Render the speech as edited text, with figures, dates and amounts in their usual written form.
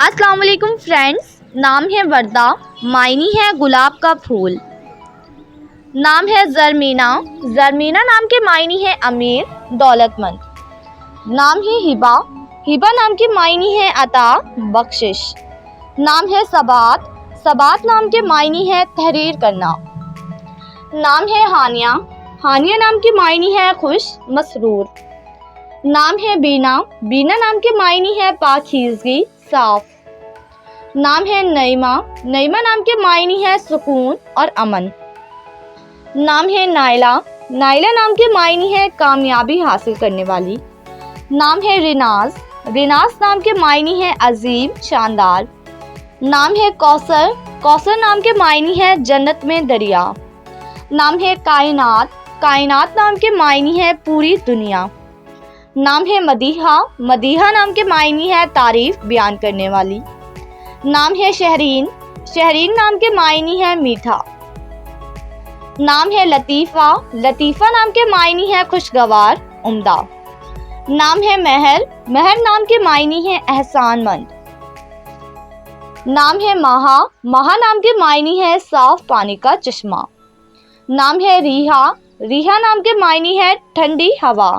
अस्सलाम वालेकुम फ्रेंड्स। नाम है वर्दा, मायनी है गुलाब का फूल। नाम है ज़रमीना, ज़रमीना नाम के मायनी है अमीर, दौलतमंद। नाम है हिबा, हिबा नाम के मायनी है अता, बख्शिश। नाम है सबात, सबात नाम के मायनी है तहरीर करना। नाम है हानिया, हानिया नाम के मायनी है खुश, मसरूर। नाम है बीना, बीना नाम के मायनी है पाकीज़गी, साफ। नाम है नईमा, नईमा नाम के मायनी है सुकून और अमन। नाम है नाइला, नाइला नाम के मायनी है कामयाबी हासिल करने वाली। नाम है रिनाज, रिनाज नाम के मायनी है अजीम, शानदार। नाम है कौसर, कौसर नाम के मायनी है जन्नत में दरिया। नाम है कायनात, कायनात नाम के मायनी है पूरी दुनिया। नाम है मदीहा, मदीहा नाम के मायनी है तारीफ बयान करने वाली। नाम है शहरीन, शहरीन नाम के मायनी है मीठा। नाम है लतीफ़ा, लतीफ़ा नाम के मायनी है खुशगवार, उम्दा। नाम है महर, महर नाम के मायनी है एहसानमंद। नाम है माहा, माहा नाम के मायनी है साफ पानी का चश्मा। नाम है रीहा, रीहा नाम के मायनी है ठंडी हवा।